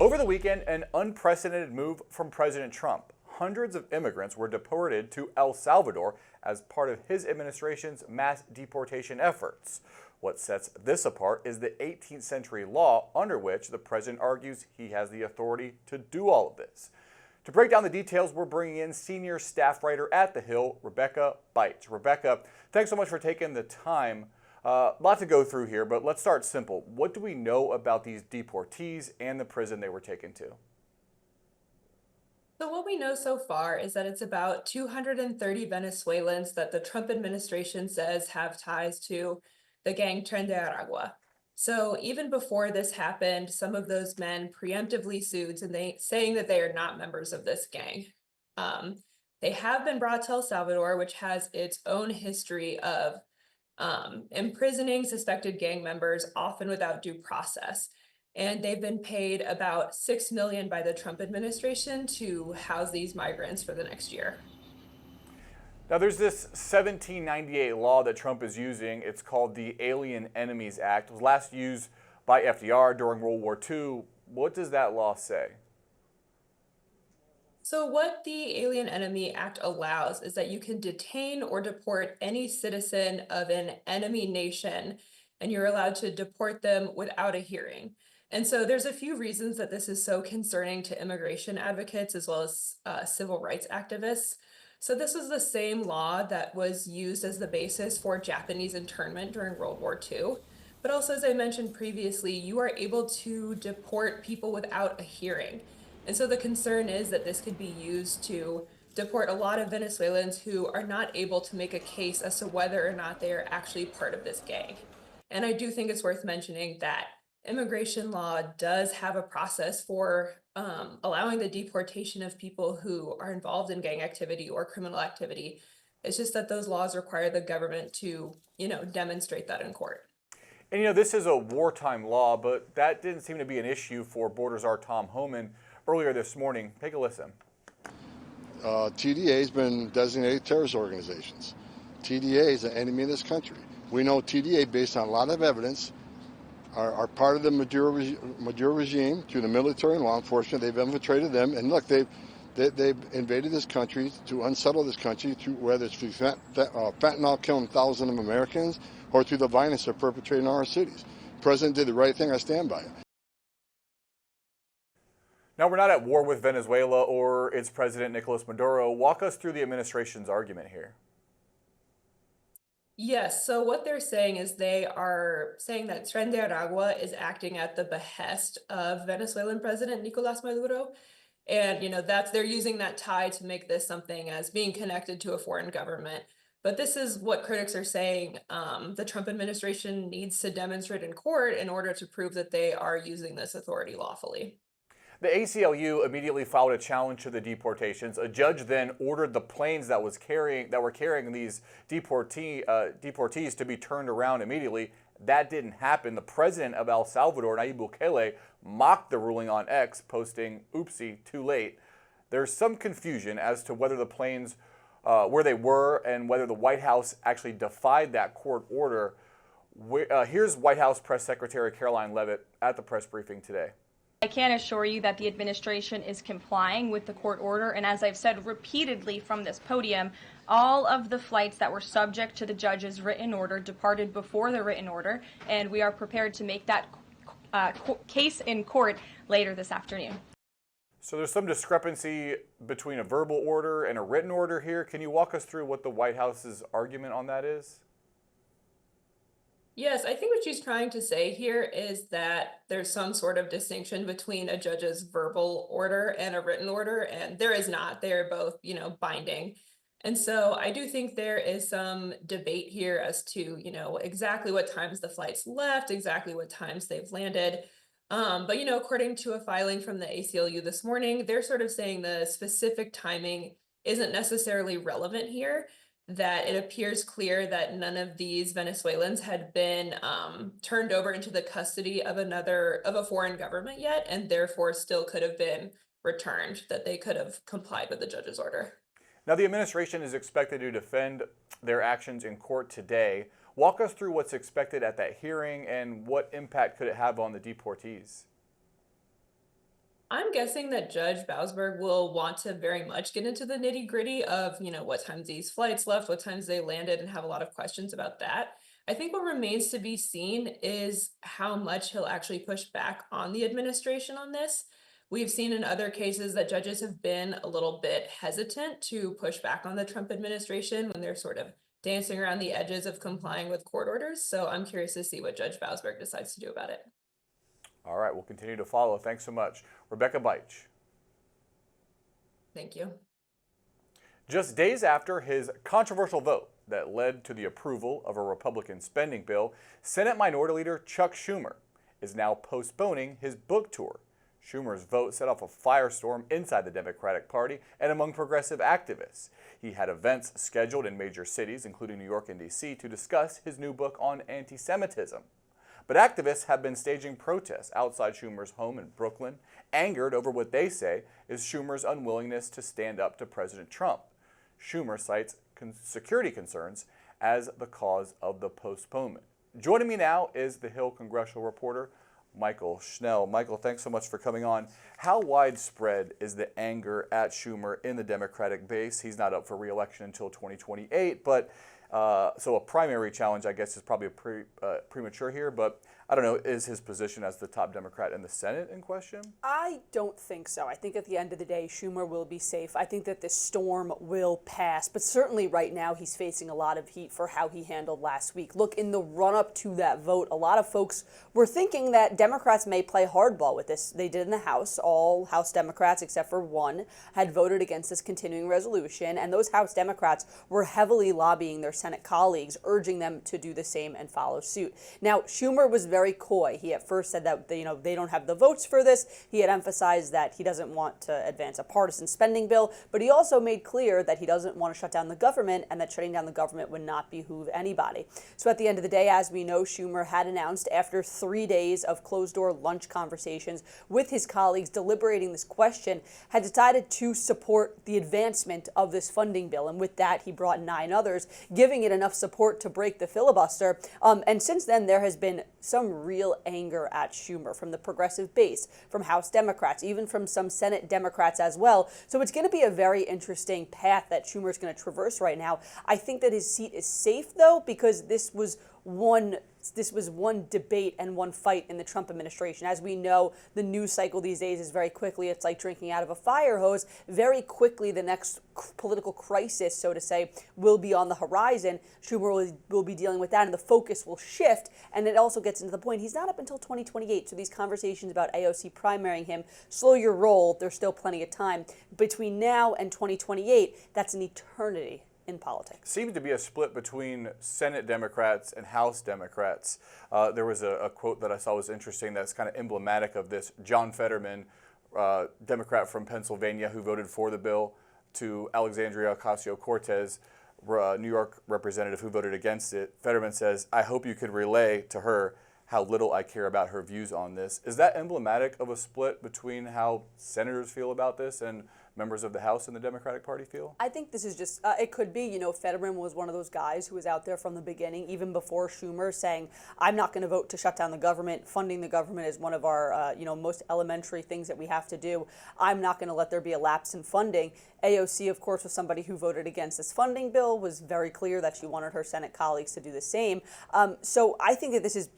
Over the weekend, an unprecedented move from President Trump. Hundreds of immigrants were deported to El Salvador as part of his administration's mass deportation efforts. What sets this apart is the 18th century law under which the president argues he has the authority to do all of this. To break down the details, we're bringing in senior staff writer at The Hill, Rebecca Beitsch. Rebecca, thanks so much for taking the time. Lot to go through here, but let's start simple. What do we know about these deportees and the prison they were taken to? So what we know so far is that it's about 230 Venezuelans that the Trump administration says have ties to the gang Tren de Aragua. So even before this happened, some of those men preemptively sued and saying that they are not members of this gang. Um, they have been brought to El Salvador, which has its own history of imprisoning suspected gang members, often without due process. And they've been paid about $6 million by the Trump administration to house these migrants for the next year. Now, there's this 1798 law that Trump is using. It's called the Alien Enemies Act. It was last used by FDR during World War II. What does that law say? So what the Alien Enemy Act allows is that you can detain or deport any citizen of an enemy nation, and you're allowed to deport them without a hearing. And so there's a few reasons that this is so concerning to immigration advocates as well as civil rights activists. So this was the same law that was used as the basis for Japanese internment during World War II. But also, as I mentioned previously, you are able to deport people without a hearing. And so the concern is that this could be used to deport a lot of Venezuelans who are not able to make a case as to whether or not they are actually part of this gang. And I do think it's worth mentioning that immigration law does have a process for allowing the deportation of people who are involved in gang activity or criminal activity. It's just that those laws require the government to, demonstrate that in court. And this is a wartime law, but that didn't seem to be an issue for Borders Czar Tom Homan earlier this morning. Take a listen. TDA has been designated terrorist organizations. TDA is an enemy of this country. We know TDA, based on a lot of evidence, are part of the Maduro regime through the military and law enforcement. They've infiltrated them, and look, they've invaded this country to unsettle this country, through, whether it's through fentanyl killing thousands of Americans or through the violence they're perpetrating in our cities. The president did the right thing. I stand by it. Now, we're not at war with Venezuela or its president, Nicolas Maduro. Walk us through the administration's argument here. Yes, so what they're saying is they are saying that Tren de Aragua is acting at the behest of Venezuelan President Nicolas Maduro. And, they're using that tie to make this something as being connected to a foreign government. But this is what critics are saying the Trump administration needs to demonstrate in court in order to prove that they are using this authority lawfully. The ACLU immediately filed a challenge to the deportations. A judge then ordered the planes that were carrying these deportees to be turned around immediately. That didn't happen. The president of El Salvador, Nayib Bukele, mocked the ruling on X, posting, "Oopsie, too late." There's some confusion as to whether the planes, where they were, and whether the White House actually defied that court order. Here's White House Press Secretary Caroline Leavitt at the press briefing today. I can assure you that the administration is complying with the court order, and as I've said repeatedly from this podium, all of the flights that were subject to the judge's written order departed before the written order, and we are prepared to make that case in court later this afternoon. So there's some discrepancy between a verbal order and a written order here. Can you walk us through what the White House's argument on that is? Yes, I think what she's trying to say here is that there's some sort of distinction between a judge's verbal order and a written order, and there is not. They're both, binding. And so I do think there is some debate here as to, exactly what times the flights left, exactly what times they've landed. But, according to a filing from the ACLU this morning, they're sort of saying the specific timing isn't necessarily relevant here, that it appears clear that none of these Venezuelans had been turned over into the custody of a foreign government yet, and therefore still could have been returned, that they could have complied with the judge's order. Now, the administration is expected to defend their actions in court today. Walk us through what's expected at that hearing and what impact could it have on the deportees. I'm guessing that Judge Bausberg will want to very much get into the nitty-gritty of, what times these flights left, what times they landed, and have a lot of questions about that. I think what remains to be seen is how much he'll actually push back on the administration on this. We've seen in other cases that judges have been a little bit hesitant to push back on the Trump administration when they're sort of dancing around the edges of complying with court orders. So I'm curious to see what Judge Bausberg decides to do about it. All right, we'll continue to follow. Thanks so much. Rebecca Beitsch. Thank you. Just days after his controversial vote that led to the approval of a Republican spending bill, Senate Minority Leader Chuck Schumer is now postponing his book tour. Schumer's vote set off a firestorm inside the Democratic Party and among progressive activists. He had events scheduled in major cities, including New York and D.C., to discuss his new book on anti-Semitism. But activists have been staging protests outside Schumer's home in Brooklyn, angered over what they say is Schumer's unwillingness to stand up to President Trump. Schumer cites security concerns as the cause of the postponement. Joining me now is the Hill Congressional reporter, Mychael Schnell. Mychael, thanks so much for coming on. How widespread is the anger at Schumer in the Democratic base? He's not up for re-election until 2028, but so a primary challenge, I guess, is probably premature here, but I don't know, is his position as the top Democrat in the Senate in question? I don't think so. I think at the end of the day, Schumer will be safe. I think that this storm will pass, but certainly right now he's facing a lot of heat for how he handled last week. Look, in the run-up to that vote, a lot of folks were thinking that Democrats may play hardball with this. They did in the House. All House Democrats, except for one, had voted against this continuing resolution, and those House Democrats were heavily lobbying their Senate colleagues, urging them to do the same and follow suit. Now, Schumer was very coy. He at first said that they don't have the votes for this. He had emphasized that he doesn't want to advance a partisan spending bill, but he also made clear that he doesn't want to shut down the government and that shutting down the government would not behoove anybody. So at the end of the day, as we know, Schumer had announced after 3 days of closed-door lunch conversations with his colleagues deliberating this question, had decided to support the advancement of this funding bill. And with that, he brought 9 others, giving it enough support to break the filibuster. And since then, there has been some real anger at Schumer from the progressive base, from House Democrats, even from some Senate Democrats as well. So it's going to be a very interesting path that Schumer is going to traverse right now. I think that his seat is safe, though, because this was one debate and one fight in the Trump administration. As we know, the news cycle these days is very quickly, it's like drinking out of a fire hose. Very quickly, the next political crisis, so to say, will be on the horizon. Schumer will be dealing with that, and the focus will shift. And it also gets into the point, he's not up until 2028, so these conversations about AOC primarying him, slow your roll, there's still plenty of time. Between now and 2028, that's an eternity in politics. Seems to be a split between Senate Democrats and House Democrats. There was a quote that I saw was interesting that's kind of emblematic of this. John Fetterman, Democrat from Pennsylvania who voted for the bill, to Alexandria Ocasio-Cortez, New York representative who voted against it. Fetterman says, "I hope you could relay to her how little I care about her views on this." Is that emblematic of a split between how senators feel about this and members of the House and the Democratic Party feel? I think this is just, it could be, Fetterman was one of those guys who was out there from the beginning, even before Schumer, saying, I'm not going to vote to shut down the government. Funding the government is one of our, most elementary things that we have to do. I'm not going to let there be a lapse in funding. AOC, of course, was somebody who voted against this funding bill, was very clear that she wanted her Senate colleagues to do the same. So I think that this is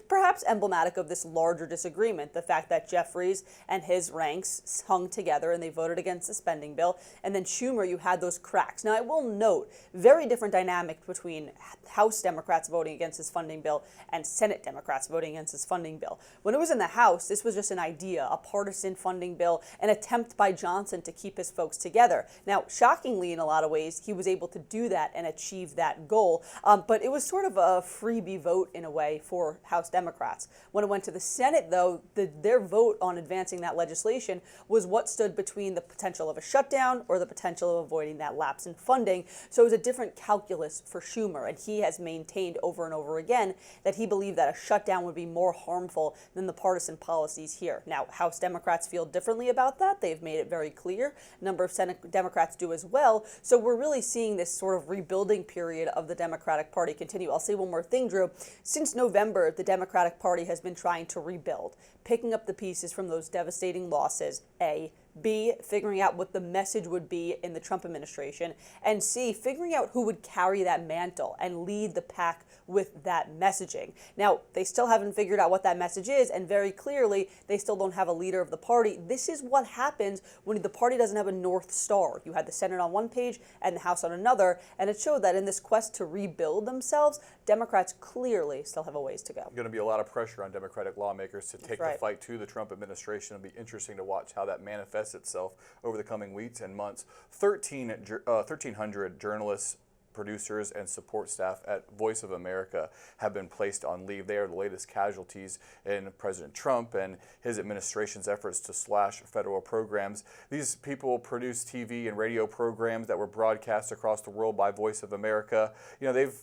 perhaps emblematic of this larger disagreement, the fact that Jeffries and his ranks hung together and they voted against the spending bill, and then Schumer, you had those cracks. Now, I will note, very different dynamic between House Democrats voting against this funding bill and Senate Democrats voting against this funding bill. When it was in the House, this was just an idea, a partisan funding bill, an attempt by Johnson to keep his folks together. Now, shockingly, in a lot of ways, he was able to do that and achieve that goal, but it was sort of a freebie vote in a way for House Democrats. When it went to the Senate, though, their vote on advancing that legislation was what stood between the potential of a shutdown or the potential of avoiding that lapse in funding. So it was a different calculus for Schumer, and he has maintained over and over again that he believed that a shutdown would be more harmful than the partisan policies here. Now, House Democrats feel differently about that. They've made it very clear. A number of Senate Democrats do as well. So we're really seeing this sort of rebuilding period of the Democratic Party continue. I'll say one more thing, Drew. Since November, the the Democratic Party has been trying to rebuild, picking up the pieces from those devastating losses, A. B, figuring out what the message would be in the Trump administration, and C, figuring out who would carry that mantle and lead the pack with that messaging. Now, they still haven't figured out what that message is, and very clearly, they still don't have a leader of the party. This is what happens when the party doesn't have a North Star. You had the Senate on one page and the House on another, and it showed that in this quest to rebuild themselves, Democrats clearly still have a ways to go. Going to be a lot of pressure on Democratic lawmakers to take the fight to the Trump administration. It'll be interesting to watch how that manifests itself over the coming weeks and months. 1,300 journalists, producers, and support staff at Voice of America have been placed on leave. They are the latest casualties in President Trump and his administration's efforts to slash federal programs. These people produce TV and radio programs that were broadcast across the world by Voice of America. You know, they've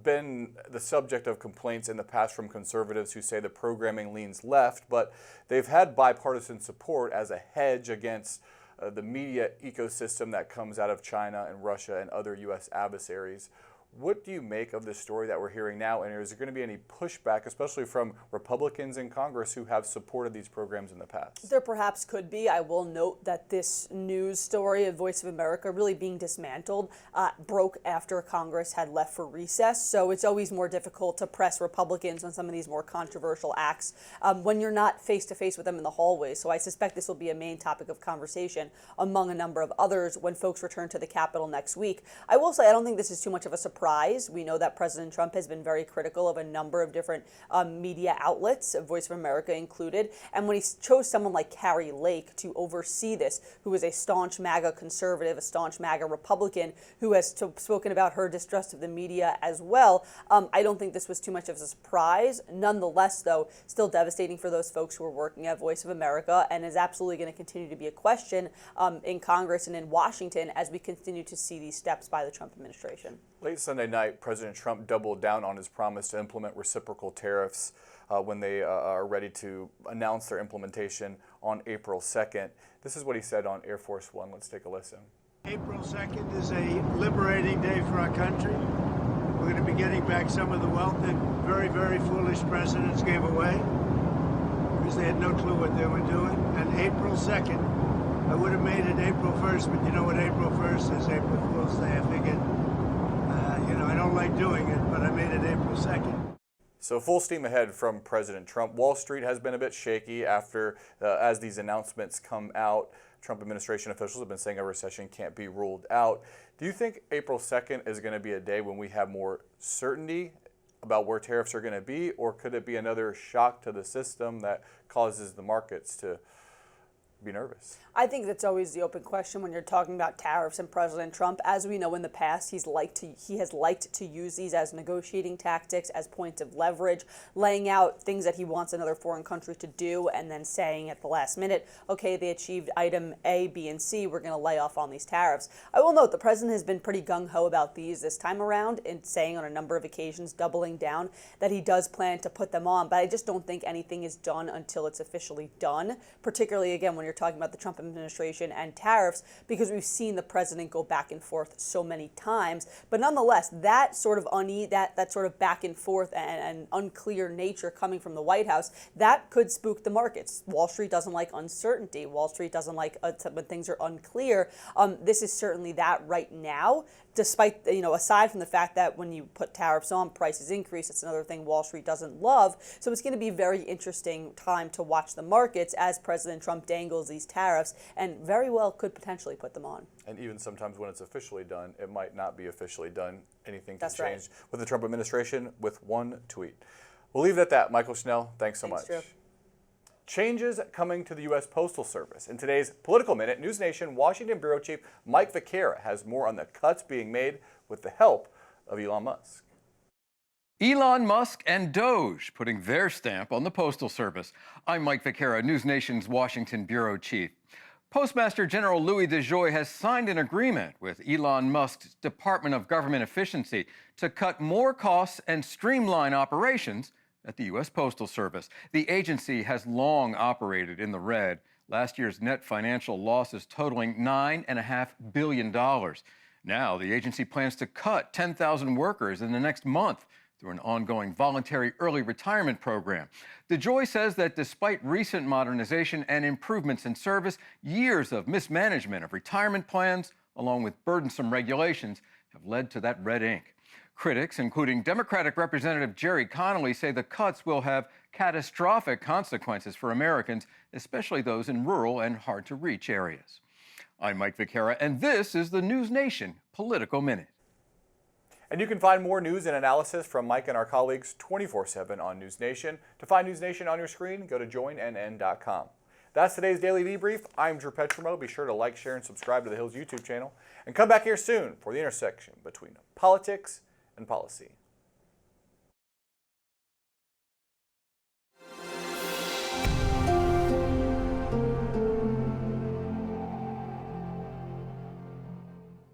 been the subject of complaints in the past from conservatives who say the programming leans left, but they've had bipartisan support as a hedge against the media ecosystem that comes out of China and Russia and other U.S. adversaries. What do you make of this story that we're hearing now, and is there going to be any pushback, especially from Republicans in Congress who have supported these programs in the past? There perhaps could be. I will note that this news story of Voice of America really being dismantled broke after Congress had left for recess, so it's always more difficult to press Republicans on some of these more controversial acts when you're not face-to-face with them in the hallways. So I suspect this will be a main topic of conversation among a number of others when folks return to the Capitol next week. I will say I don't think this is too much of a surprise. We know that President Trump has been very critical of a number of different media outlets, Voice of America included. And when he chose someone like Carrie Lake to oversee this, who is a staunch MAGA conservative, a staunch MAGA Republican, who has spoken about her distrust of the media as well, I don't think this was too much of a surprise. Nonetheless, though, still devastating for those folks who are working at Voice of America, and is absolutely going to continue to be a question in Congress and in Washington as we continue to see these steps by the Trump administration. Late Sunday night, President Trump doubled down on his promise to implement reciprocal tariffs when they are ready to announce their implementation on April 2nd. This is what he said on Air Force One. Let's take a listen. April 2nd is a liberating day for our country. We're going to be getting back some of the wealth that very, very foolish presidents gave away because they had no clue what they were doing. And April 2nd, I would have made it April 1st, but you know what April 1st is, April Fool's Day. I figured, I don't like doing it, but I made it April 2nd. So full steam ahead from President Trump. Wall Street has been a bit shaky after, as these announcements come out. Trump administration officials have been saying a recession can't be ruled out. Do you think April 2nd is going to be a day when we have more certainty about where tariffs are going to be, or could it be another shock to the system that causes the markets to be nervous? I think that's always the open question when you're talking about tariffs and President Trump. As we know in the past, he has liked to use these as negotiating tactics, as points of leverage, laying out things that he wants another foreign country to do, and then saying at the last minute, okay, they achieved item A, B, and C, we're going to lay off on these tariffs. I will note the president has been pretty gung-ho about these this time around, and saying on a number of occasions, doubling down, that he does plan to put them on, but I just don't think anything is done until it's officially done, particularly, again, when you're talking about the Trump administration and tariffs, because we've seen the president go back and forth so many times. But nonetheless, that sort of that sort of back and forth and unclear nature coming from the White House, that could spook the markets. Wall Street doesn't like uncertainty. Wall Street doesn't like when things are unclear. This is certainly that right now. Despite, aside from the fact that when you put tariffs on, prices increase, it's another thing Wall Street doesn't love. So it's going to be a very interesting time to watch the markets as President Trump dangles these tariffs and very well could potentially put them on. And even sometimes when it's officially done, it might not be officially done. Anything can That's change right. with the Trump administration with one tweet. We'll leave it at that. Mychael Schnell, thanks so much. Drew. Changes coming to the U.S. Postal Service. In today's Political Minute, News Nation Washington Bureau Chief Mike Vaquera has more on the cuts being made with the help of Elon Musk. Elon Musk and Doge putting their stamp on the Postal Service. I'm Mike Vaquera, News Nation's Washington Bureau Chief. Postmaster General Louis DeJoy has signed an agreement with Elon Musk's Department of Government Efficiency to cut more costs and streamline operations at the U.S. Postal Service. The agency has long operated in the red. Last year's net financial losses totaling $9.5 billion. Now, the agency plans to cut 10,000 workers in the next month through an ongoing voluntary early retirement program. DeJoy says that despite recent modernization and improvements in service, years of mismanagement of retirement plans, along with burdensome regulations, have led to that red ink. Critics, including Democratic Representative Jerry Connolly, say the cuts will have catastrophic consequences for Americans, especially those in rural and hard-to-reach areas. I'm Mike Vaquera, and this is the News Nation Political Minute. And you can find more news and analysis from Mike and our colleagues 24/7 on News Nation. To find News Nation on your screen, go to joinnn.com. That's today's Daily Debrief. I'm Drew Petrimoulx. Be sure to like, share, and subscribe to the Hill's YouTube channel. And come back here soon for the intersection between politics and policy.